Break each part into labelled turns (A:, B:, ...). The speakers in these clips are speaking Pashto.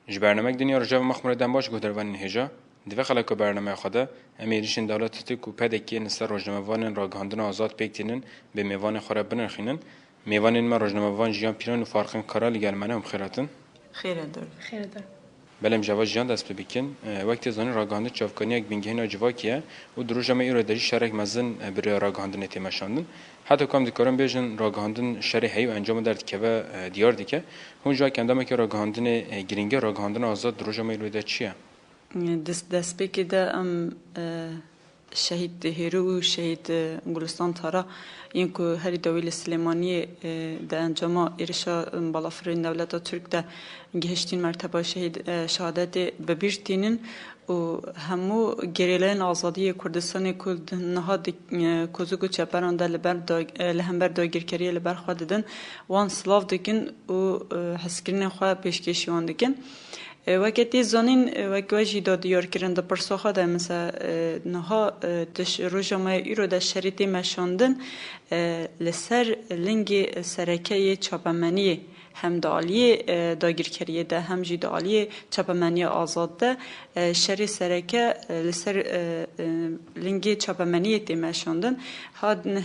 A: ji bernamek dinya rojava maxmure baş guhdervanên hêja divê xelek ku bernameya xwe de em êrişên dewletî ku pedekî li ser rojnamevanên ragihandina azad pêk tînin bê mêvanên xwe re binirxînin. Mêvanên me rojnamevan jiyan pîran û farxên kara li gel me ne em xêratin.
B: Xêr e.
A: Belem java jiyan dest bi bikin wek tê zanîn ragihandin çavkaniyek bingehîna civakî ye û di roja me îro de jî şerek mezin bi ragihandinê tê meşandin. Heta ku em dikarin bêjin ragihandin şerê heye û encama derdikeve diyar dike. Hûn ji endamekî ragihandinê girînge ragihandina azad di roja me îro de çi ye?
B: Destpêkê de em şehîd Hêrû û şehîd Gulistan Tara yên ku herî dawî li Silêmaniyê di encama êrişa balafirên dewleta Türk de gihiştîn merteba şehadetê bibîr tînin û hemû gerêleyên azadiyê Kurdistanê ku niha kozûk û çeperan de li hember dagîrkeriyê li ber xwe didin wan silav dikin û hezkirinên xwe pêşkêşî wan dikin. Weketê zanîn wek we jî da diyarkirin di pirsoxa de mesela niha roja me îro de şerê tê meşandin li ser lingê serekeyê çapemeniyê hem de aliyê dagîrkeriyê de hem jî de aliyê çapemeniya azad de şerê sereke li ser lingê çapemeniyê tê meşandin.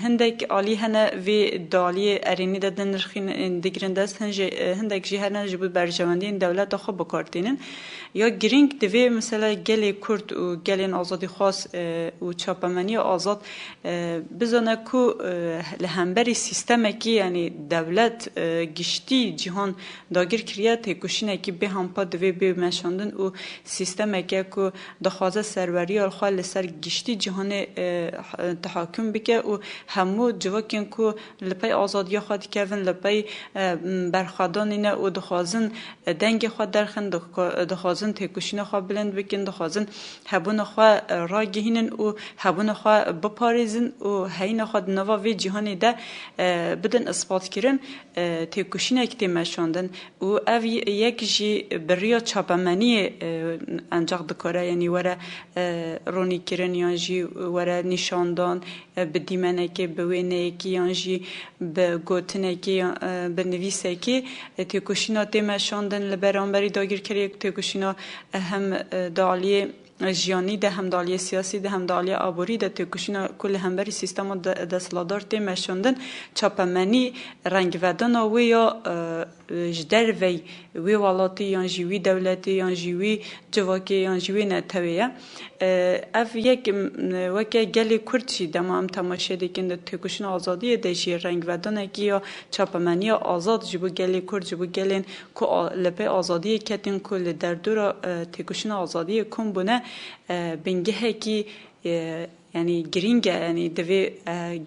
B: Hindek alî hene vê di aliyê erênî de digirin dest hindek jî hene ji bo berjewendiyên dewleta xwe bikartînin. Ya girîng divê mesela gelê Kurd û gelên azadî xwas û çapemeniya azad bizane ku li hemberî sîstemekî yani devlet giştî cihan dagir kiriye têkoşînekî bê hampa divê bê meşandin û sîstemeke ku dixwaze serweriya xwe li ser giştî cihanê tehakküm bike û hemû civakên ku li pey azadiya xwe dikevin li pey berxwedanîne û dixwazin dengê xwe derxin dixwazin têkoşîna xwe bilind bikin dixwazin hebûna xwe ragihînin û hebûna xwe biparêzin û heyîna xwe di nava vê cîhanê de bidin isbatkirin têkoşînek tê meşandin û ev yek jî biriya çapemeniyê encaq dikare yanî were ronîkirin yan jî were nîşandan bi dîmenekê bi wêneyekî yan jî bi gotinekê bi nivîsekê têkoşîna tê meşandin li beramberî dagîrkeriyek têkoşîna hem di aliyê jiyanî de hem de aliyê siyasî de hem de aliyê aborî de têkoşîna ku li hemberî sîstema desthilatdar tê meşandin çapemenî rengvedana wê ya ji dervey wê welatî yan jî wî dewletê yan jî wî civakê yan jî wê netewê ye. Ev yek weke gelê Kurd jî dema em temaşe dikin di têkoşîna azadiyê de jî rengvedanekî ya çapemeniya azad ji bo gelê Kurd ji bo gelên ku li pey azadiyê ketin ku li derdora têkoşîna azadiyê kom bûne bingehekî yani girîng e yani divê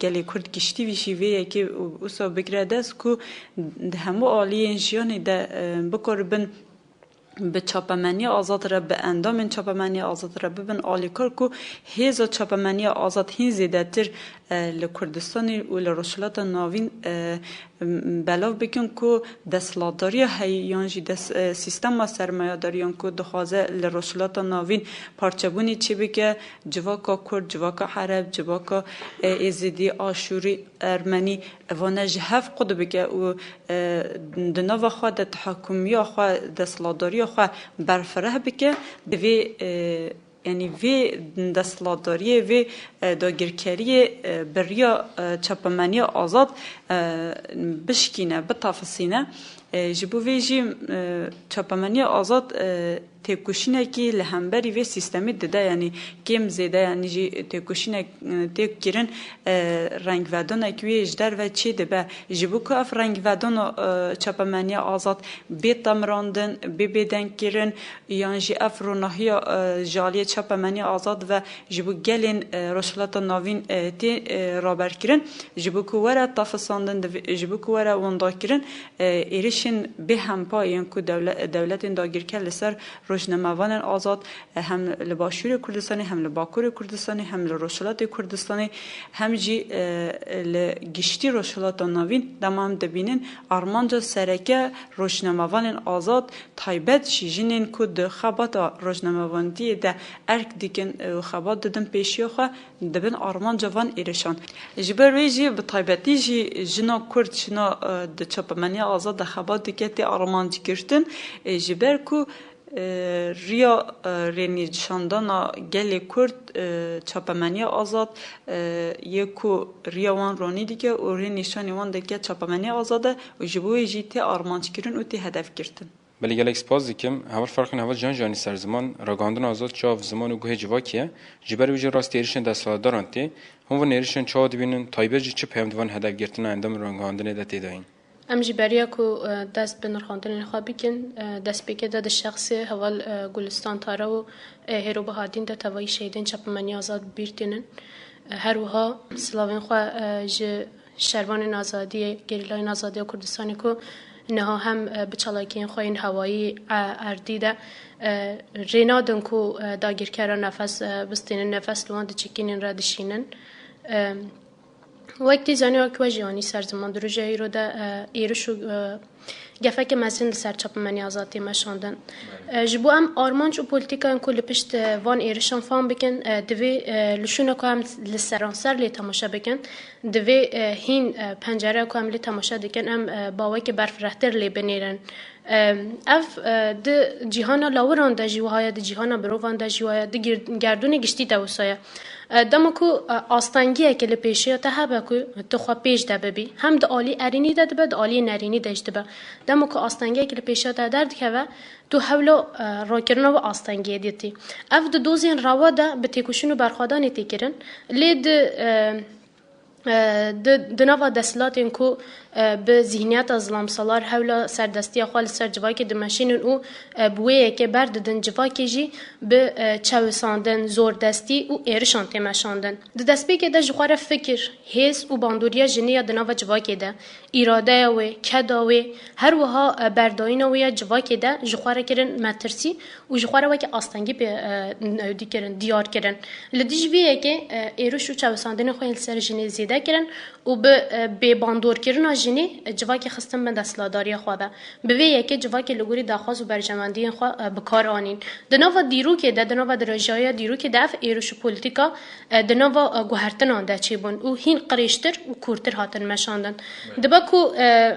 B: gelê Kurd giştî vî şîveyekê wisa bigire dest ku di hemû aliyên jiyanê de bikaribin bi çapemeniya azad re bi endamên çapemeniya azad re bibin alîkar ku hêza çapemeniya azad hîn zêdetir li Kurdistanê û li Rojhilata Navîn belav bikin ku desthilatdariya heyî yan jî sîstema sermayedariyan ku dixwaze li Rojhilata Navîn parçebûnê çê bike civaka Kurd, civaka Hereb, civaka Êzidî, Aşûrî, Ermenî evane ji hev qu dibike û di nava xwe de tehakkûmiya xwe desthilatdariya xwe berfireh bike divê yani vê desthilatdariyê vê dagirkeriyê biriya çapemeniya azad bişkîne bitafisîne ji bo vê jî çapemeniya azad têkoşînekî li hemberî vê sîstemê dide yani kêm zêde yani jî têkoşînek têk kirin rengvedanekî wê ji derve çê dibe ji bo ku ev rengvedana çapemeniya azad bê temrandin bê bêdeng kirin yan jî ev ronahiya ji aliyê çapemeniya azad ve ji bo gelên Rojhilata Navîn tê raberkirin ji bo ku were tafisandin ji bo ku were wandakirin êrişên bê hempayên ku dewletên dagîrker li ser rojnamevanên azad hem li Başûrê Kurdistanê hem li Bakurê Kurdistanê hem li Rojhilatê Kurdistanê hem jî li giştî Rojhilata Navîn dema em dibînin armanca sereke rojnamevanên azad taybet jî jinên ku di xebata rojnamevandiyê de erk dikin û xebat didin pêşiya xwe dibin armanca van êrişan. Ji ber wê jî bi taybetî jî jina Kurd jina di çapemeniya azad de xebat dike tê armancgirtin ji ber ku ریا رنیشاندانا گل کرد چاپمنی آزاد یکو ریا وان رانی دیگه و رنیشانی وان دیگه چاپمنی آزاده و جبوی جیتی آرمانچ کردن و تی هدف گرتن.
A: بله گلک سپاس دیکم هول فرقن هول جان سر زمان راگاندن آزاد چاو زمان و گوه جواکیه جبر ویژه راستی ایرشن دستالداران تی هم و نیرشن چاو دبینن تایبه جی چه پیامدوان هدف گرتن اندام راگاندن دتی داین.
C: ام جبریا کو دست به نرخاندن خوابی کن دست بکه داد شخص حوال گلستان تارا و هرو بهادین ده توایی شهیدین چپمنی آزاد بیرتینن هر وها سلاوین خوا ج شروان آزادی گریلای آزادی کردستانی کو نه هم بچالاکین خوین هوایی اردی ده رینادن کو داگیرکارا نفس بستین نفس لوان دچکینن را دشینن وقتی زنی که وجیانی سرزمان دروجه ایرو ده ایرشو گفته که مثلا سر چاپمنی آزادی مشاندن جبو ام آرمانج و پولیتیکا ان کل پشت وان ایرشان فهم بکن دوی لشونه که هم لسرانسر لی تماشا بکن دوی هین پنجره که هم لی تماشا دکن ام باوی که برف رهتر لی بنیرن اف د جهان لاوران د جوهای د جهان بروان د جوهای د گردون گشتی دوسایه دما کو آستانگیه که لپیشه تا هبه کو تو خو پیش ده ببی هم د عالی ارینی ده د عالی نرینی داشته به دما کو آستانگیه که لپیشه تا درد که تو حولو راکرنا و آستانگیه دیتی اف د دوزین روا ده به تکوشونو برخوادان تیکرن لید د نوا دسلاتین کو به ذهنیت از لامسالار حول سردستی خال سر جوای که دمشین او بویه که برد دن جوای که جی به چوساندن زور دستی او ایرشان تماشاندن د دستی که د جوار فکر حس او باندوریا جنیا د نوا جوای که ده اراده و کدا و هر وها برداین و جوای که ده جوار کردن مترسی و جوار و که آستانگی به دیگرن دیار کردن لدیجویه که ایرش و چوساندن خال سر جنی زیده کردن و به باندور کردن جنی جواکی خستم به دستلاداری خوابه به وی که جواکی لگوری داخواست و برجماندی خوا بکار آنین دنوا دیرو که دنوا درجای دیرو که دف ایروش پولیتیکا دنوا گوهرتن آن دچیبون او هین قریشتر و کورتر هاتن مشاندن دبکو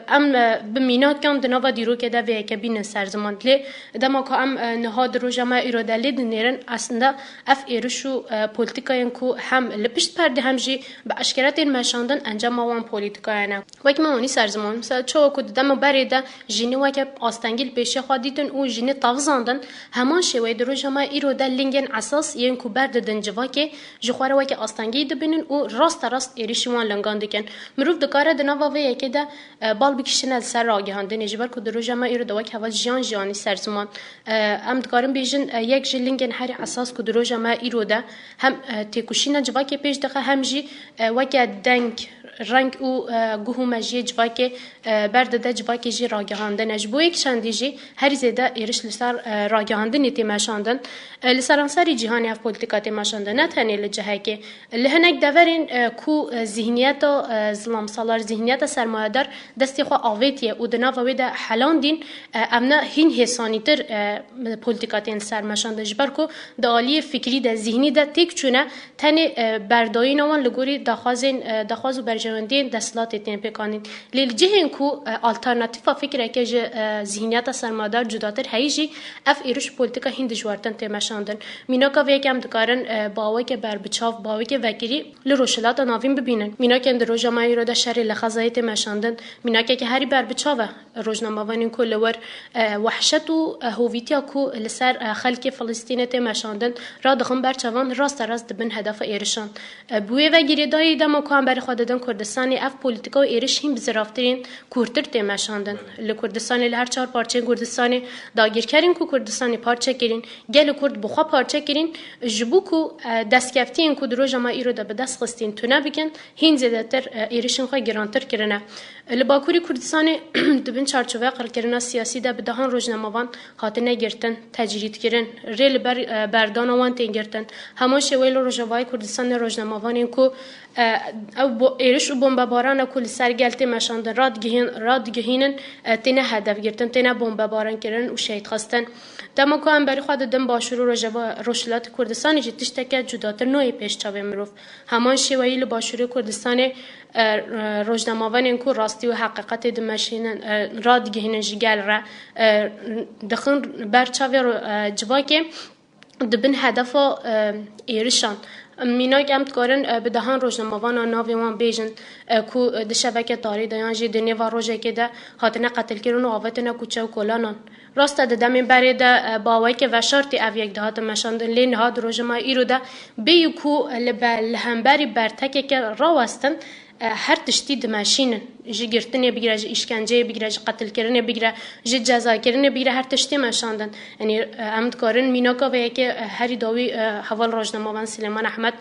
C: ام به مینا کم دنوا دیرو که دف وی که بین سرزمان لی دما که ام نهاد روزما ایرادلی دنیرن اصلا اف ایروشو پولیتیکا کو هم لپشت پرده همجی به اشکالات مشاندن انجام آوان پولیتیکا نه وقتی ما سرزمان مثلا چه کد دم بریده جنی وقت آستانگیل پیشه خودیتن او جنی تغزاندن همان شوی دروج ما ایرو دل لینگن اساس یین کو برد دنجوا که جخواره وقت آستانگی دبینن او راست ایریشوان لنگان دکن مروف دکاره دنوا وی که ده بال بکشن سر راگهاندن جبر کو دروج ما ایرو دوک هوا جانی سرزمان ام دکارم بیجن یک جلینگن هر اساس کو دروج ما ایرو ده هم تکوشینا جوا که پیش دخه همجی وقت دنگ رنگ او گوه مجی جواکی برد ده جواکی جی راگهاندن اجبو یک چندی جی هر زیده ایرش لسر راگهاندن تیمشاندن لسرانسری جهانی اف پولیتیکا تیمشاندن نه تنی لجهه که لهنک دورین کو ذهنیت ظلم سالار ذهنیت سرمایه‌دار دستی خو آویتیه او دنا و ده حلان دین امنا هین حسانیتر پولیتیکا تین سرمشاندن جبر کو دالی فکری ده ذهنی ده تک چونه تنی برداین وان لگوری دخواز و برجماندین دستلات تین پکانین لیل جهن کو آلترناتیفا فکر که ذهنیت سرمایه‌دار جداتر هیجی اف ایروش پولیتیکا هند جوارتن تیمشاندن مینا که ویکم دکارن باوی که بر بچاف باوی که وکیلی لروشلات ناوین ببینن مینا که در روزنامه رو در شهر لخزای تیمشاندن مینا که هری بر بچاوه روزنامه‌وان کل ور وحشت و هویتیا کو لسر خلک فلسطین تیمشاندن را دخم بر چوان راست دبن هدف ایرشان بوی و گریدای دم کو بر خوددان کردستانی اف پولیتیکا و ایرش هم بزرافترین کورتر تیمشاندن لکردستانی لهر چهار پارچه کردستانی داگیر کردین کو کردستانی پارچه کردین گل کرد بخوا پارچه کردین جبو کو دستکفتین کو دروج ما ایرو ده به دست خستین تونه بکن هین زیادتر ایرشن خو گرانتر کرنه لباکوری کردستانی دبن چارچوبه قرار کردن سیاسی ده به دهان روزنامه‌وان خاطر گرفتن تجرید کردن ریل بردان وان تینگرتن هماشه ویل روزنامه‌وای کردستان روزنامه‌وان کو او ایرش بمباران کل سرگلتی مشاندن راد رادگهینن تینه هدف گرتن تینه بمباران کردن و شهید خواستن دما که هم بری خود دم باشور و روشلات کردستانی جی تشتکه جداتر نوعی پیش چاوی مروف همان شیوهی لباشور کردستانی روزنامه‌وان اینکو راستی و حقیقت دمشینن رادگهینن جیگل را دخن برچاوی جواکی دبن هدف ایرشان میناک امت کارن به دهان روزنامه‌وان ناوی وان بیجن کو د شبکه تاری دیان جی دنیا و روزه که ده هاتنه قتل کردن و آوتنه کوچه و کلانان راست ده دمی بری ده باوی که و شرطی اویک ده هات مشاندن لین هات روزنامه ایرو ده بیو کو لهمبری برتکه که راوستن هر تشتی دمشینن جی گرتنی بگیره جی اشکنجه بگیره جی قتل کردن بگیره جی جزا کردن بگیره هر تشتی مشاندن یعنی امد کارن میناکا و یکی هری داوی حوال روزنامه‌وان سلیمان احمد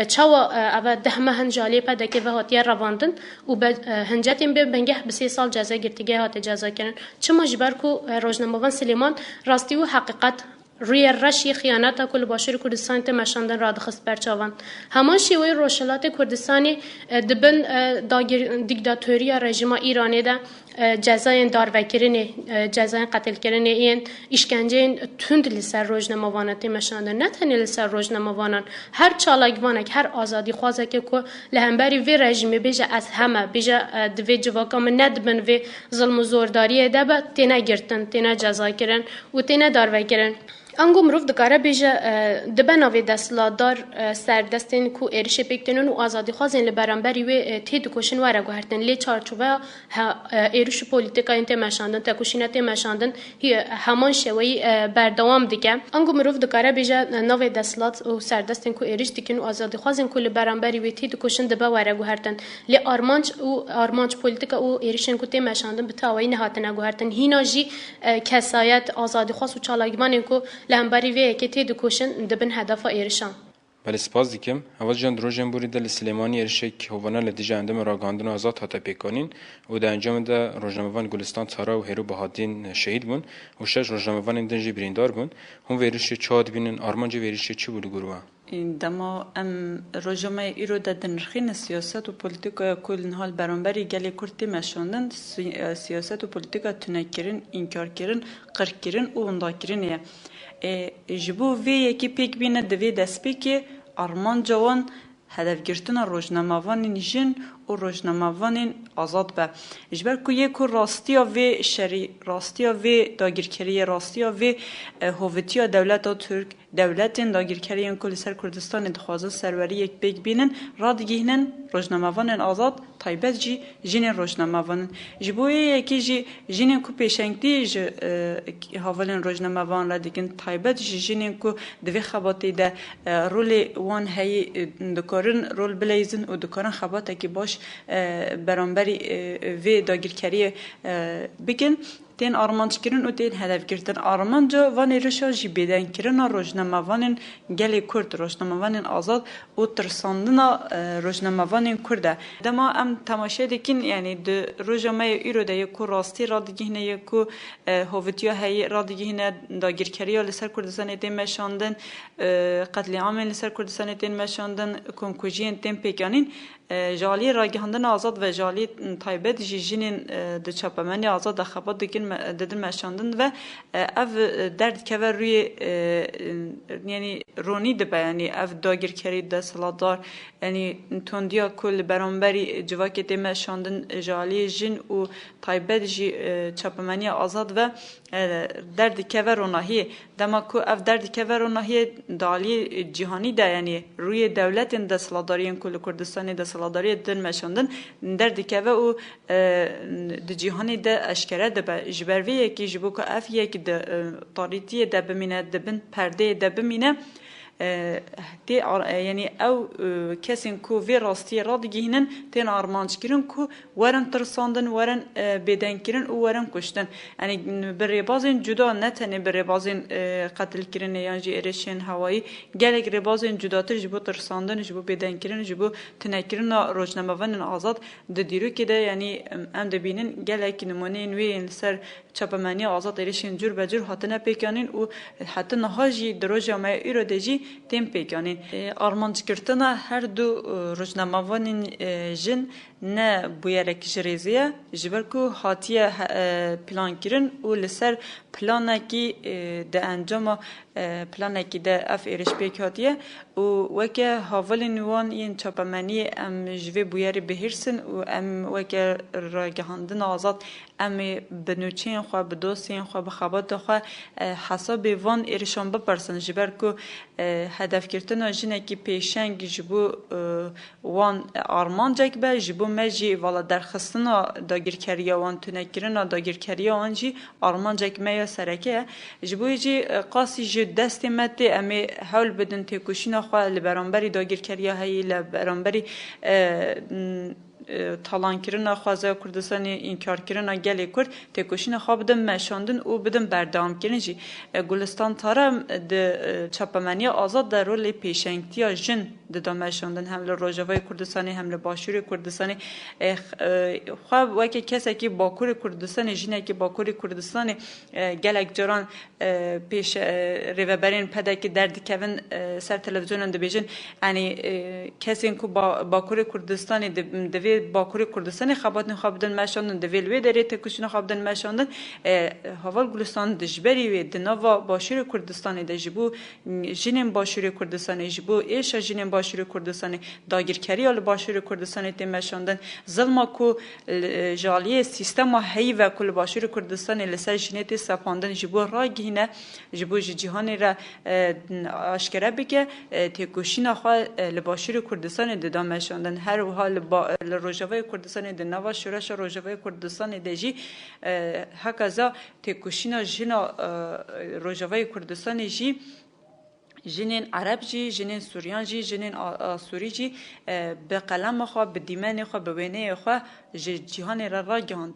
C: چوا او دهمه هنجالی پده که و هاتیه رواندن و به هنجتیم به بنگه به 3 سال جزا گرتگه هات جزا کردن چه مجبر کو روزنامه‌وان سلیمان راستی و حقیقت روی رشی خیانت کل باشور کردستان تماشاندن را دخست برچاوان همان شیوه روشلات کردستانی دبن دیکتاتوری رژیم ایرانی ده جزای داروکرین جزای قتل کردن این اشکنجه تند لسر روزنامه‌وان تماشاندن نه تنها لسر روزنامه‌وانان هر چالاکوانک هر آزادی خوازه که لهمبری وی رژیم بیجه از همه بیجه دوی جواکام ندبن وی ظلم و زورداری ده به تنها گرتن تنها جزا کردن و تنها داروکرین انگو مروف دکاره بیجه دبناوی دستلادار سردستین کو ایرش پیکتنون و آزادی خوازین لبرانبری و تید کوشن واره گوهرتن لی چارچوبه ایرش پولیتیکا انت مشاندن تکوشینت مشاندن همان شوی بردوام دیگه انگو مروف دکاره بیجه ناوی دستلات و سردستین کو ایرش دیکن و آزادی خوازین کو لبرانبری و تید کوشن دبا واره گوهرتن لی آرمانج پولیتیکا و ایرشن کو تی مشاندن بتاوی نهاتن گوهرتن هینا جی کسایت آزادی خواز و چالاگمان کو لهمبری وی که تی دکوشن دبن هدف ایرشان.
A: بله سپاس دیکم. اول جان دروژن بوری دل سلیمانی ارشک هوانا لدیجه اندام راگاندن آزاد هاتا پیکانین و در انجام ده روزنامه‌وان گلستان تارا و هیرو بهادین شهید بون و 6 روزنامه‌وان دنجی بریندار بون هم ویرش چاد بینن آرمانج ویرش چی بود گروه؟
B: دما روزنامه ایرو د نرخین سیاست و پلیتیکا کل نهال برانبری گلی کرتی مشاندن سیاست و پلیتیکا تنکرین انکار کردن قرق کردن و انداکردنیه. جبو وی یکی پیک بینه دوی دست پیکی آرمان جوان هدف گرفتن روزنامه‌وان جن و روزنامه‌وان آزاد به اجبار کو یک راستیا و شری راستیا و داگیرکاری راستیا و هویتیا دولت ترک دولت داگیرکاری کل سر کردستان دخوازه سروری یک بیگ بینن رادگیهنن روزنامه‌وان آزاد تایبت جی جن روزنامه‌وان جبوی یکی جی جن کو پیشنگی ج حوالن روزنامه‌وان را دیگن تایبت جی جن کو دوی خباتی ده رول وان هی دکارن رول بلیزن و دکارن خباتی که باش برانبری وی داگیرکاری بکن تین آرمانج کردن و تین هدف گرفتن آرمانجا وانی رشا جی بدن کردن روزنامه‌وان گلی کرد روزنامه‌وان آزاد و ترساندنا روزنامه‌وان کرده دما ام تماشا دکین یعنی د روزنامه ایرو ده یک راستی را دیگه یک هویتیا هی را دیگه داگیرکاری لسر کردستان تیم مشاندن قتل عام لسر کردستان تیم مشاندن کنکوژین تیم پیکانین جالی راگهاندن آزاد و جالی تایبت جیجین د چاپمنی آزاد خبات دکن ددن مشاندن و اف درد که روی یعنی رونی دبه یعنی اف داگیرکاری د سلادار یعنی توندیا کل برانبری جواکت مشاندن جالی جن و تایبت جی چاپمنی آزاد و درد که روناهی دما کو اف درد که روناهی دالی جهانی ده یعنی روی دولت د سلاداری کل کردستان د سلاداری دن مشاندن درد که و د جهانی ده اشکره ده به جبروی یکی جبو که اف یک ده طاریتی ده بمینه ده بن پرده ده بمینه تی یعنی او کسین کو وی راستی را دیگهنن تین آرمانج کردن کو ورن ترساندن ورن بدن کردن و ورن کشتن یعنی بر بازین جدا نه تنه بر بازین قتل کردن یا جی ارشین هوایی گلک ربازین جدا تر جبو ترساندن جبو بدن کردن جبو تنکردن روزنامه‌وان آزاد د دیرو که ده یعنی ام د بینن گلک نمونه نوی سر چاپمنی آزاد ارشین جور بجور هاتنه پیکانین و حتی نهاجی دروجامه ایرو دجی تیم پیکانی آرمانج کردن هر دو روزنامه‌وان جن نه بویرک جریزیه جبر کو هاتیه پلان کردن و لسر پلانکی ده انجام پلانکی ده اف ایرش پیکاتیه و وکه حاول نوان این چاپمنی ام جوی بویری بهرسن و ام وکه راگهاندن آزاد ام بنوچین خو بدوسین خو بخوابات خو حساب وان ایرشان بپرسن جبر کو هدف کردن جنه کی پیشنگ جبو وان آرمان جک به جبو مجی والا درخستن داگیرکریا وان تنکرن داگیرکریا وان جی آرمان جک میا سرکه جبو جی قاسی جو دست مته امی حول بدن تکوشینا خو لبرانبری داگیرکریا هی لبرانبری تالان کردن خوازه کردستانی انکار کردن گلی کرد تکوشین خواب بدم مشاندن او بدم بردام کردن جی گلستان تارم د چاپمنی آزاد در رول پیشنگتیا جن د مشاندن هم لروجوای کردستانی هم لباشوری کردستانی خواب وکی کسی که باکور کردستانی جنه که باکور کردستانی گلک جران پیش ریوبرین پده که درد کون سر تلویزیون د بیجن یعنی کسی که باکور کردستانی دوی باکوری کردستان خاباتن خابدن مشاندن دویل وی داره تکوشین خابدن مشاندن هوال گلستان دجبری وی دنوا باشور کردستان دجبو جنین باشور کردستان جبو ایش جنین باشور کردستان داگیرکاری ال باشور کردستان تیم مشاندن ظلم کو جالیه سیستم هی و کل باشور کردستان لسر جنیت سپاندن جبو راگینه جبو جهان را آشکار بگه تکوشین خوا لباشور کردستان دام مشاندن هر حال روجاوای کردستان د نوا شورش روجاوای کردستان دجی هکذا تکوشینا جنا روجاوای کردستان جی جنین عرب جی جنین سوریان جی جنین آسوری جی به قلم خو به دیمن خو به وینه خو جهان را راگاند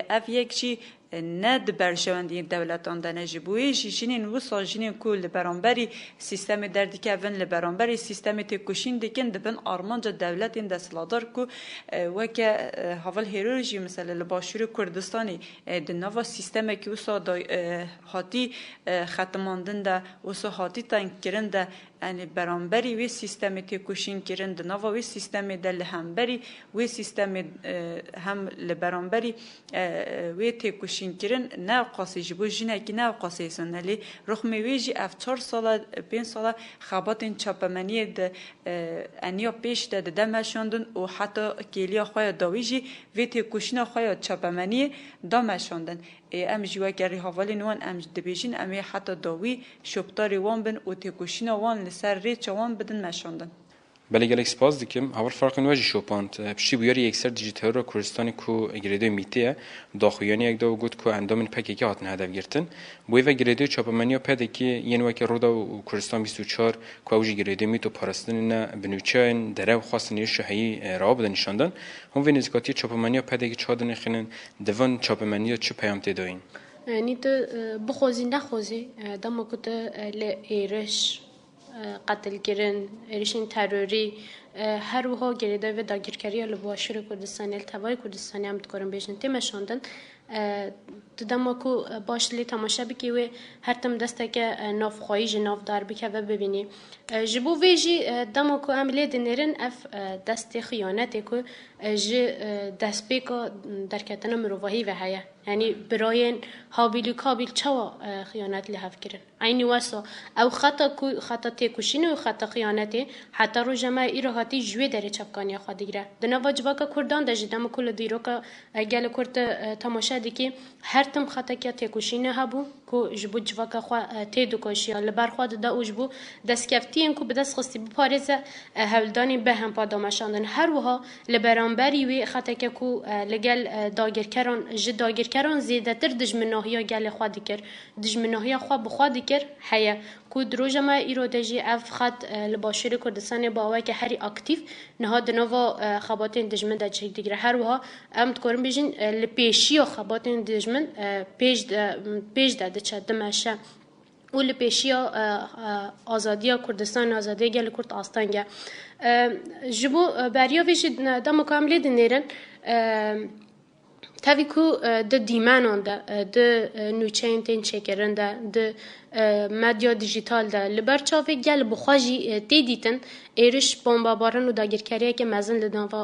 B: اف یک چی نه د برشوندی دولتان دنه جبوی جنین وسا جنین کول برانبری سیستم دردی ون لبرانبری سیستم تکوشین دکن دبن آرمانج دولتین دستلادار کو وکه حوال هیروژی مثلا لباشور کردستانی د نوا سیستم کی وسا هاتی ختماندن ده وسا هاتی تنگ کردن ده یعنی برانبری وی سیستم تکوشین کردن د نوا وی سیستم دل همبری وی سیستم هم لبرانبری وی تکوشین کردن نه قاسی جبو جنه کی نه قاسی سنلی رخ میویجی اف 4 سال 5 سال خاباتین چاپمنی د انیا پیش د دمشاندن او حتی کلیا خویا داویجی وی تکوشین خویا چاپمنی دمشاندن ام جوا گری حوالی نوان ام دبیجین ام حتی داوی شوبتاری وان بن او تکوشین وان لسر ری چوان بدن مشاندن
A: بله گلک سپاس دکم هر فرق نواجی شوپاند پشتی بیاری یکسر دیجیتال را کردستانی کو گریده میته داخویانی یک دو گفت کو اندامن پکی که هاتن هدف گرتن بوی و گریده چاپمنیا پده که یه وقت رودا و کردستان 24 کو اوجی گریده میتو پارستن نه بنوچاین دره و خاصنی شهایی را بدن نشاندن هم و نزدیکاتی چاپمنیا پده که چادن خنن دوان چاپمنیا چه پیام تداین
C: یعنی تو بخوزی نخوزی دم کت ل ایرش قتل کردن ایرشین تروری هر وها گریده و داگیرکاری لباشور کردستانی التوای کردستانی هم دکارم بیشن تیمشاندن دما کو باش لی تماشا بکی و هر تم دسته که ناف خواهی جناف دار بکی و ببینی جبو ویجی دما کو عملی دنیرن اف دست خیانتی کو جی دست بیکا درکتن مروفاهی و هیا یعنی براین هابیل و کابیل چوا خیانت لحف کرن عینی واسا او خطا تکوشین و خطا خیانتی حتی رو جمعه ایراهاتی جوی داره چپکانی خوا دیگره دنوا جواکا کردان ده جدام کل دیرو که گل کرد تماشا دیکی هر تم خطا که تکوشین هبو کو جبو جواکا خوا تیدو کاشیا لبر خوا ده او جبو دست کفتین کو بدست خستی بپارزه هولدانی به هم پادامشاندن هر وها لبرانبری وی خطا که کو لگل داگرکران جد داگرکران زیده تر دجمناهیا گل خوا دیگر دجمناهیا خوا بخوا دیگر حیا کو دروجما ایرودجی اف خط لباشر کردستان باوی که هری اکتیف نهاد نوا خباتین دجمن د چک دیگر هر وها ام تکرم بیجن لپیشی خباتین دجمن پیش د چد ماشه و لپیشیا آزادیا کردستان آزادی گل کرد آستانگه جبو بریا ویش دم کاملی دنیرن تاوی کو د دیمانان ده د نوچین تین چکرن ده د مدیا دیجیتال ده لبر چاوی گل بخواجی دیدیتن ایرش بمباران و داگیرکاریه که مزن لدنوا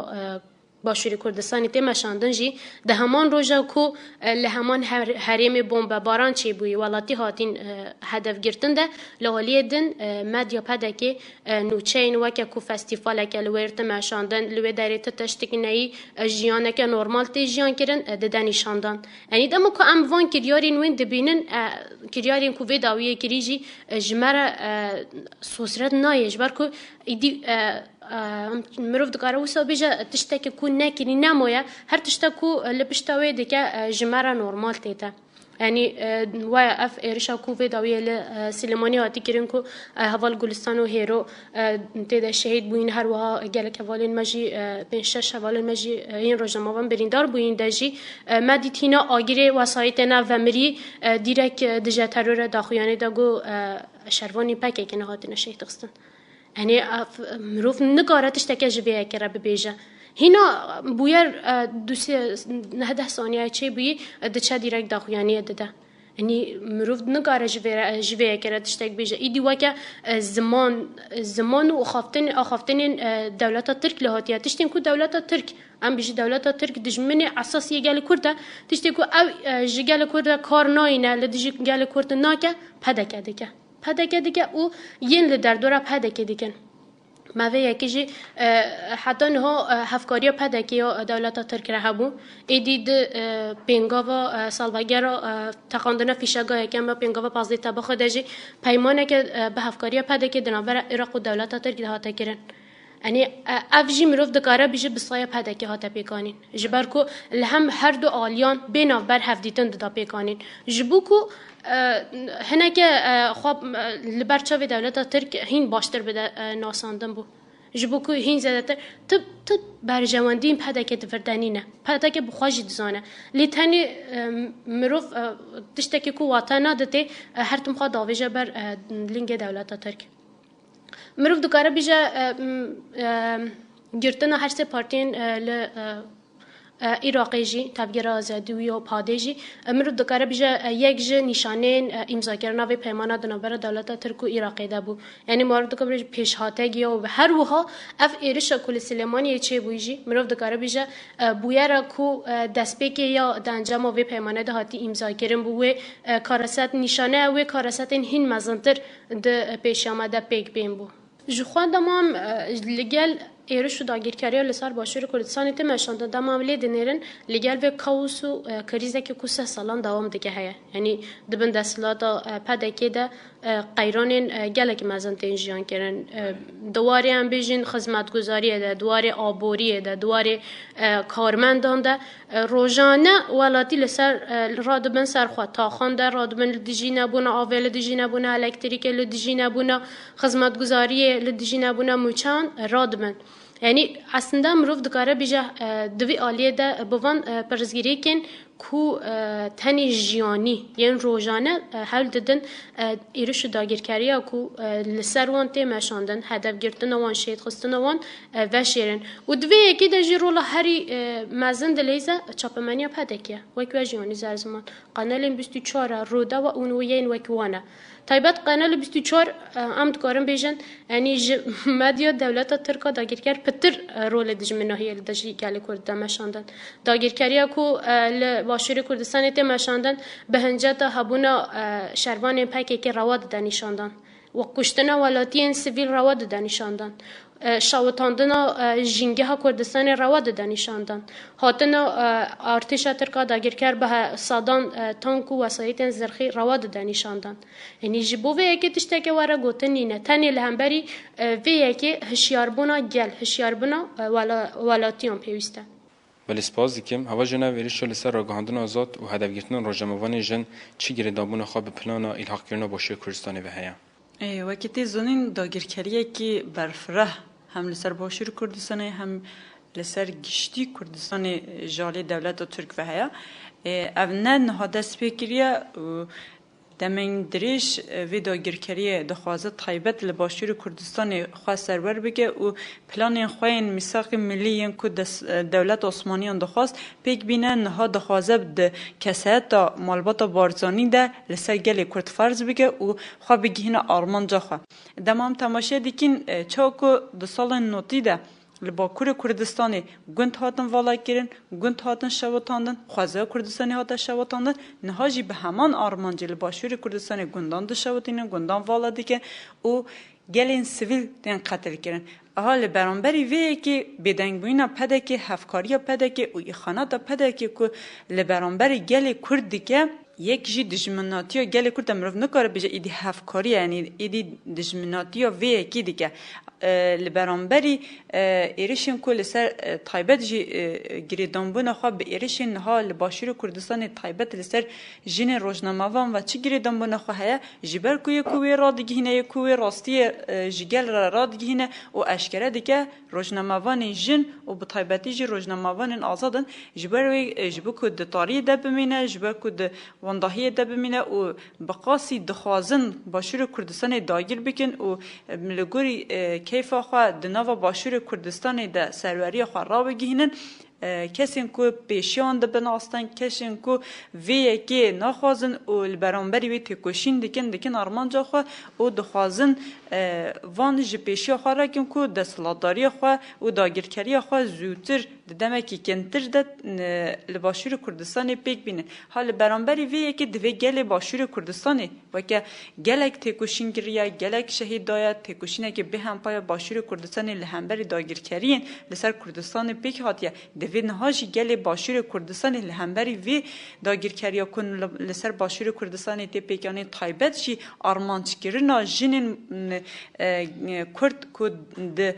C: باشوری کردستانی تیمشاندن جی ده همان روژا کو لهمان حریم بمباران چی بوی ولاتی هاتین هدف گرتن ده لحالی دن مدیا پده که نوچین وکه کو فستیفال که لویر تیمشاندن لوی دریت تشتکی نهی جیانه که نورمال تی جیان کرن ده دنیشاندن یعنی دمو که ام وان کریارین وین دبینن کریارین کو وی داویه کریجی جمره سوسرت نایش بر که ایدی مروف دکاره وسا بیجا تشتکی کو نکنی نمویا هر تشتکو لپشتاوی دکه جمره نورمال تیتا یعنی وای اف ایرشا کو وی داویه سلیمانی هاتی کرن کو حوال گلستان و هیرو تیدا شهید بوین هر وها گلک حوالین مجی 5-6 حوالین مجی این روزنامه‌وان بریندار بوین دجی مدیتینا آگیری وسایتنا و مری دیرک دجا ترور داخویانه داگو شروانی پکه که نهاتین شهید قستن یعنی مروف نگارتش تکه جویه کرده ببیجه هینا بویر دوسی 19 ثانیه چه بوی دچه دیرک داخویانیه داده یعنی مروف نگاره جویه کرده تشتک بیجه ایدی وکه زمان و آخافتن دولت ترک لحاتیه تشتین که دولت ترک ام بیجه دولت ترک دجمن اساسی گل کرده تشتی که او جگل کرده کار ناینه لدیجی گل کرده ناکه پدکه دیگه پدکه دیگه او ین لدر دورا پدکه دیگن ماوی یکیجی حتی نه هفکاری پدکی دولت ترک را هبو ایدید پنگاوا سالوگرا تقاندن فیشگاه کم با پنگاوا پازده تبخ دجی پیمانه که به هفکاری پدکی دنبال عراق و دولت ترک ده هات کرن یعنی افجی مروف دکاره بیشه بسایه پدکی هات پیکانین جبر کو لهم هر دو آلیان بیناف بر هفدیتن دا پیکانین جبو کو هنه که خواب لبرچاوی دولت ترک هین باشتر بده ناساندن بو جبو که هین زیادتر تب برجواندین پدکه دفردنینه پدکه بخواجی دزانه لیتانی مروف تشتکی که واتانا دته هر تم خواه داویجه بر لینگ دولت ترک مروف دکاره بیجه گرتن هر سه پارتین عراقی جی تبگیر آزادی و پادشی مرد دکاره بیجه یک ج نشانه امضا کردن و پیمانه دنبال دولت ترک و عراقی ده بو یعنی مرد دکاره بیجه پیشهاتگی و هر وها اف ایرش کل سلیمانی چه بویجی مرد دکاره بیجه بویرا کو دستپیکی یا دانجام و پیمانه ده هاتی امضا کردن بوی کارست نشانه و کارست هین مزنتر ده پیش آمده پیک بین بو جوخوان دمام لگل ایرش و داگیرکاری لسر باشور کردستان تماشاندن دام عملی دنیرن لگل و کاوس و کریزه که کوسه سالان دوام دیگه هست یعنی دبن دستلات پدکی ده قیران گلک مزن تنجیان کردن دواره هم بیشین خدمتگزاریه ده دواره آبوریه ده دواره کارمندان ده روزانه ولاتی لسر رادبن سرخواه تاخان ده رادبن لدیجی نبونه آوه لدیجی نبونه الکتریک لدیجی نبونه خدمتگزاریه لدیجی نبونه موچان رادبن یعنی اصلا مروف دکاره بیجه دوی آلیه ده بوان پرزگیری کن کو تنی جیانی یعنی روزانه حل دادن ایرش داگیرکاری کو لسر وان تیمشاندن هدف گرتن وان شهید خستن وان و شیرن و دوی یکی ده جی رولا هری مزن دلیزه چاپمانیا پدکیه وکی و جیانی زرزمان قنال 24 رودا و اون و یین وکوانه تایبت قنال 24 ام دکارم بیجن یعنی مدیا دولت ترکا داگیرکار پتر رول دجمناهی لدجی گلی کرد دمشاندن داگیرکاری کو باشوری کردستان تماشاندن به هنجت هبونا شروان پاکی که رواد دانشاندن و کشتن ولاتین سیویل رواد دانشاندن شاوتاندنا جنگه کردستان رواد دانشاندن هاتنا ارتش ترکا داگیرکار به صادان تانک و وسایط زرخی رواد دانشاندن یعنی جبوه یکی تشتکه وره گوتنینه تنی لهمبری و یکی هشیاربونا گل هشیاربونا ولاتیان پیوسته
A: ولی سپاس دیکم هوا جناب ایرش لسر راگهاندن آزاد و هدف گرتن راجموان جن چی گره دابون خواب پلانا الحاق کردن باشوری کردستان و هیا
B: وقتی زنین داگیرکاریه که برفره هم لسر باشور کردستان هم لسر گشتی کردستان جالی دولت و ترک و هیا او نه نهاده سپیکریه دمین دریش ویدا گیرکریه دخوازه تایبت لباشور کردستان خواه سرور بگه و پلان خواهین میثاق ملی که دولت عثمانیان دخواست پیک بینه نها دخوازه ده کسایت تا مالبات بارزانی ده لسر گل کرد فرض بگه و خواه بگیهن آرمان جا خواه دمام تماشه دیکین چاکو ده سال نوتی ده لباکور کردستانی گند هاتن والا کردن گند هاتن شواتاندن خوازه کردستانی هاتن شواتاندن نهاجی به همان آرمانجی لباشور کردستانی گندان ده شواتینن گندان والا دیگه و گلین سیویل دین قتل کردن احال برانبری وی که بدنگ بوینا پده که هفکاریا پده که و ایخاناتا پده که لبرانبری گل کرد دیگه یک جی دشمناتی و گل کرد امروز نکاره بجه ایدی هفکاری یعنی ایدی دشمناتی و وی کی دیگه لبرانبری ایرشین کل سر تایبت جی گریدان بنا خواب به ایرشین ها لباشور کردستان تایبت لسر جین روزنامه‌وان و چی گریدان بنا خواه جبر کوی را دیگه هنه کوی راستی جگل را دیگه هنه و اشکره دیگه روزنامه‌وان جن و به تایبتی جی روزنامه‌وان آزادن جبر کد تاریخ ده بمینه جبر کد ونداهی ده بمینه و بقاسی دخوازن باشور کردستان داگیر بکن و ملگوری کیف خوا دنوا باشور کردستان ده سروری خوا را بگیهنن کسین کو پیشیان ده بناستن کسین کو وی که نخوازن و برانبری وی تکوشین دکن آرمان جا خوا و دخوازن وان جی پیشی خوا را کن کو دستلاتداری خوا و داگیرکری خوا زودتر دمکی کنتر ده لباشور کردستان پیک بینه حال برانبری وی که دوی گل باشور کردستان و که گلک تکوشین گریه گلک شهید داید تکوشینه که به هم پای باشور کردستان لهمبری داگیرکرین لسر کردستان پیک هاتیه دوی نهاجی گل باشور کردستان لهمبری وی داگیرکریا کن لسر باشور کردستان تی پیکانی تایبت جی آرمانچ کرنا جنین کرد کد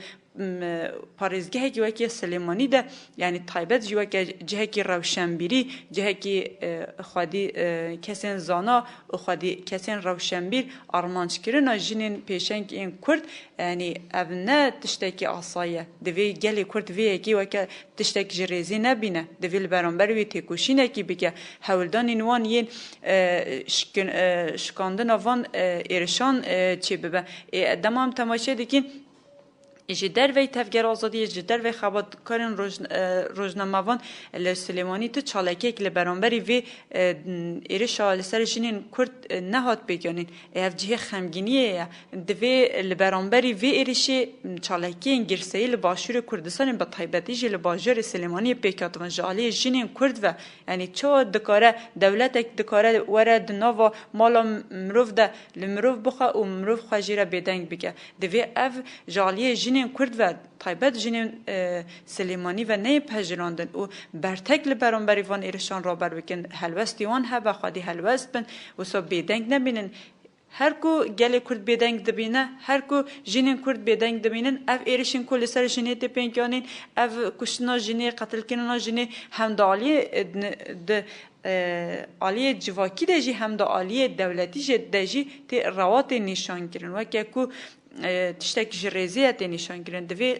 B: پارێزگەهێکی وەکی سلێمانی ده یعنی تایبەت جی وەکە جهێکی ڕەوشەنبیری جهێکی خودی کەسێن زانا و خودی کەسێن ڕەوشەنبیر ئارمانجکردنا ژنên پێشەنگên کورد یعنی ev ne tiştekî asayî divê gelê kurd vê yekî weke tiştek ji rêzî nebîne divê li beraber wê têkoşînekî bike hewldanên wan yên şikandina van êrişan çê bibe demam temaşe dikin ji dervey tevger azadiyê ji dervey xebatkarên rojnamavand li Silêmanî tu çalekek li beramberî vê êrişa li ser jinên Kurd nehat pêkanîn ev cihê xemgîniyê ye divê li beramberî vê êrişê çalekiyên girseyî li başûrê Kurdistanê bi taybetî jî li bajarê Silêmaniyê pêkhatin ji aliyê jinên Kurd ve yanî çawa dikare dewletek dikare were di nava mala mirov de li mirov bixe û mirov xwe jî re bêdeng bike divê ev ji aliyê jinên Kurd ve taybet jinên Silêmanî ve neyê pejirandin û bertek li beramberî van êrişan raber bikin helwestî wan hebe xwedî helwest bin wisa bêdeng nebînin her ku gelê Kurd bêdeng dibîne her ku jinên Kurd bêdeng dibînin ev êrişên ku li ser jinê tê pênkanîn ev kuştina jinê qetilkirina jinê hem de aliyê di aliyê civakî de jî hem de aliyê dewletî jî de jî tê rewatê nîşan kirin weke ku tiştek ji rêzî tê nîşan kirin divê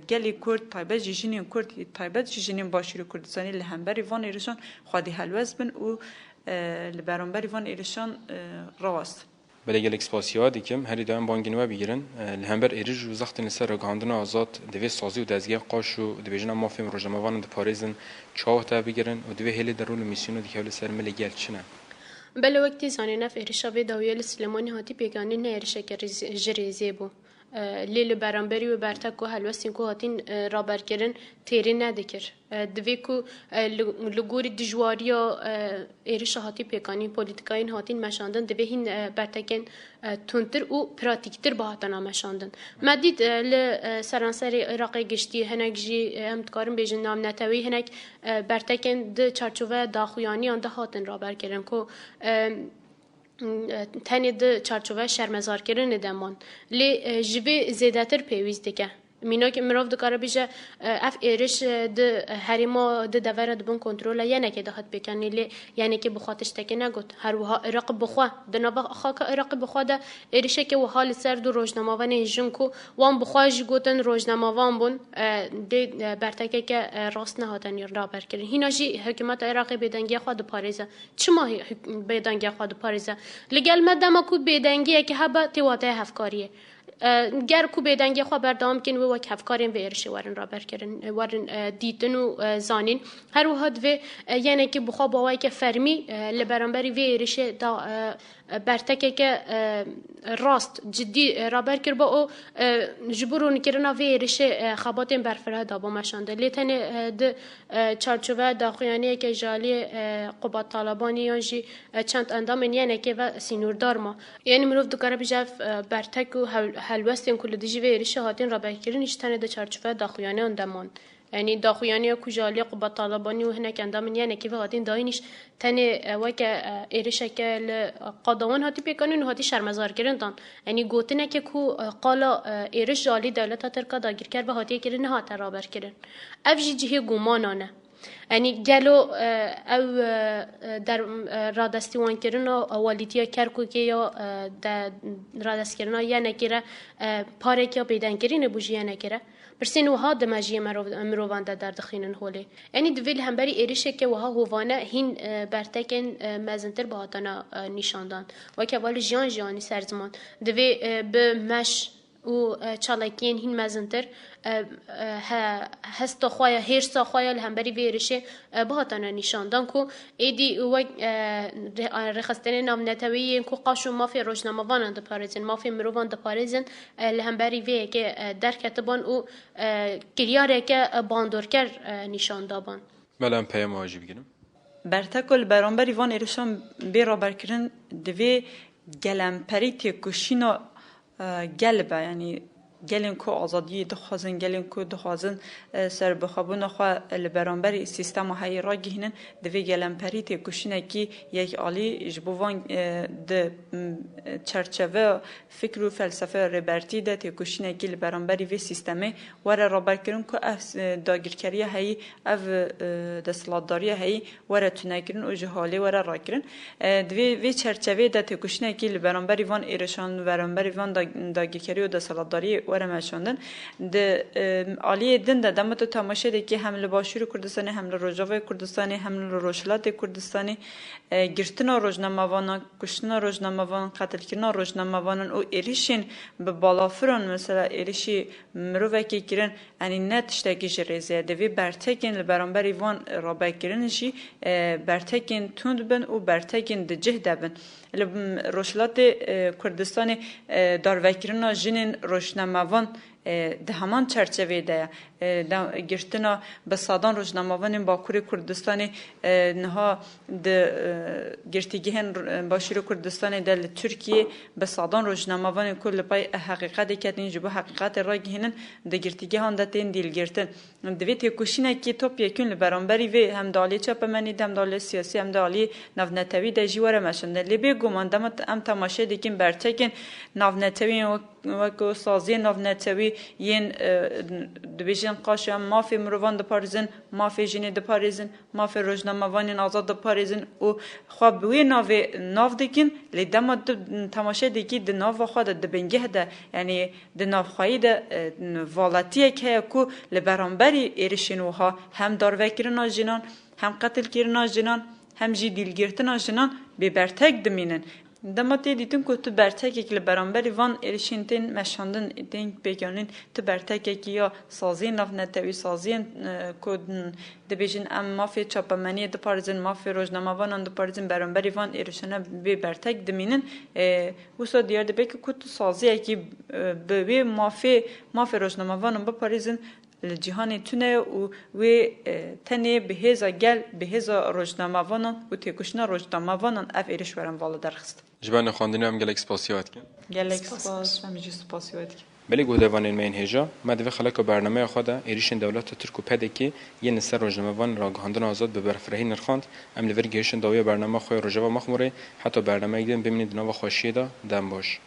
B: gelê Kurd taybet jî jinên Kurd taybet jî jinên başûrê Kurdistanê li hemberî van êrişan xwedî helwest bin û li beramberî van êrişan rawast
A: بله گلک سپاسیا دیکم هری دائم بانگینوا بگیرن لهمبر ایرج و زخت نسر رگاندن آزاد دوی سازی و دزگاه قاش و دویجنا مافیم روزنامه‌وان د پاریزن چاو تا بگیرن و دوی هلی درول میسیون دیگه ول سر مل گل چنه
C: بله وقتی زانی نف ایرشا به داویل سلیمانی هاتی پیگانی نه ایرشا که جریزی بو لیل برانبری و برتک و هلوستین کو هاتین رابر کردن تیری ندکر دوی کو لگوری دجواریا ایرشا هاتی پیکانی پولیتیکاین هاتین مشاندن دوی هین برتکن تونتر و پراتیکتر باهاتنا مشاندن مدید ل سرانسر عراقی گشتی هنگ جی هم تکارم بیجن نام نتوی هنگ برتکن د چارچوبه داخویانی آن ده هاتن رابر کردن کو تنی د چارچوبه شرمزار کردن دمان لی جوی زیادتر پیویز دیگه مینا که مروف دکاره بیشه اف ایرش ده هریما ده دوره دبون کنترل یعنی که دهات بکنی لی یعنی که بخواتش تکی نگود هر وها عراق بخوا ده نبا خاک عراق بخوا ده ایرشه که و حال سر دو روزنامه‌وان ایجن کو وان بخواش گوتن روزنامه‌وان بون ده برتکه که راست نهاتن را برکردن هینا جی حکومت عراق بدنگی خود پاریزه چما بدنگی خود پاریزه لگل مدام کو بدنگی که هبا تیواته هفکاریه گر کو بدنگی خو بردام کن و کفکارین و ارشه ورن را برکردن ورن دیدن و زانین هر وحد و یعنی که بخوا باوی که فرمی لبرانبری و ارشه دا برتکه که راست جدی را برکر با او جبرون کرنا و ارشه خباتین برفره دا با مشانده لیتن د چارچوبه داخویانی که جالی قبات طالبانی یانجی چند اندام یعنی که و سینوردار ما یعنی مروف دکاره بجاف برتک و هلوستین کل دیجی و ارشه هاتین را برکرین ایشتن د چارچوبه داخویانی اندمان یعنی داخویانی کجالی قبات طالبانی و هنک اندام یعنی که و هاتین داینش تنه وک ارشه که قادوان هاتی بکنن هاتی شرمزار کردن یعنی گوتنه که کو قالا ارش جالی دولت ترکا داگیر کرد و هاتی کردن هات را برکردن افجی جهه گمانانه یعنی گلو او در رادستی وان کردن والیتیا کرکو که یا در رادست کردن یا نکره پاره که پیدا کردن بوجی یا نکره برسین وها دماجی مروان در دخینن هولی یعنی دویل هم بری ایرشه که وها هوانه هین برتکن مزنتر باهاتانا نشاندان و که والی جیانی سرزمان دوی به مش و چالاکین هین مزنتر هست خوایا هرسا خوایا لهمبری ویرشه باهاتانا نشاندان کو ایدی و رخصتن نام نتوی کو قاشو مافی روزنامه‌وان د پاریزن مافی مروان د پاریزن لهمبری وی که در کتبان او کلیاره که باندورکر نشاندابان
A: بله پیام واجب بگیرم
B: برتکل برانبری وان ایرشان بی رابر کردن دوی گلمپری تکوشینا گلبه یعنی گلین کو آزادی دخوازن گلین کو دخوازن سر بخابون خو لبرانبری سیستم های را گهنن دوی گلمپری تکوشینه کی یک عالی جبوان د چرچوه فکر و فلسفه ربرتی ده تکوشینه کی لبرانبری وی سیستمه ور رابر کرن کو داگیرکاری هایی اف دستلاتداری هایی ور تونگرن و جهالی ور را کرن دوی وی چرچوه ده تکوشینه کی لبرانبری وان ایرشان ورانبری وان داگیرکاری و دستلاتداری ورم شوندن د عالی دن د دمت تماشه دی که حمله باشور کردستانی حمله روجاوی کردستانی حمله روشلات کردستانی گرتنا روزنامه‌وان کشتنا روزنامه‌وان قتل کردن روزنامه‌وان او ایریشین به بالافران مثلا ایریشی مروه کی کردن یعنی نتشتکی جریزه دوی برتکین لبرانبری وان رابع کردنشی برتکین توند بن او برتکین د جهد بن روشلات کردستان داروکرنا جنین روزنامه‌وان ده همان چرچوه ده گرتنا به سادان روزنامه‌وان باکوری کردستان نها ده گرتگیهن باشور کردستان دل ترکیه به سادان روزنامه‌وان کل پای حقیقت کتنی جبه حقیقت را گهنن ده گرتگیهان ده تین دیل گرتن دویت کوشینه کی توپ یکون لبرانبری و هم دالی چپمنی هم دالی سیاسی هم دالی نونتوی ده جواره مشنده لبی گماندم ام تماشه دیکن برتکن نونتوی و سازی نونتوی ین دویژن قاش هم مافی مروان د پاریزن مافی جنی د پاریزن مافی روزنامه‌وان آزاد د پاریزن او خو بوی ناو دیکن لیدم تماشه دیکی د ناو خود د بنگه ده یعنی د ناو خوای د والاتیه که کو لبرانبری ایرشینوها هم داروکرنا جنان هم قتل کرنا جنان هم جی دیلگرتنا جنان به برتک دمینن دماتی دیدن که تو برتکی که برانبری وان ایرشینتین مشاندن دینگ بگانین تو برتکی که یا سازی نفنتوی سازی که دبیجن ام مافی چاپمنی د پارزن مافی روزنامه‌وان د پارزن برانبری وان ایرشنه به برتک دمینن وسا دیار دبی که تو سازی که به مافی روزنامه‌وان به پارزن الجهان تونه و تنه بهزا گل بهزا روزنامه‌وان و تکوشنا روزنامه‌وان اف ایرش ورم والا درخست
A: جبان خواندنی هم گلک سپاسیات کن
B: گلک سپاس همیشه سپاسیات کن
A: بله گودوانین مین هجا مدوی خلق برنامه خدا ایریشن دولت ترک و پدکی یه نسر روزنامه‌وان راگهاندن آزاد به برفرهی نرخاند ام لور گیشن داوی برنامه خوی روزا مخموره حتی برنامه دیدن ببینید نو خوشی دا دم باش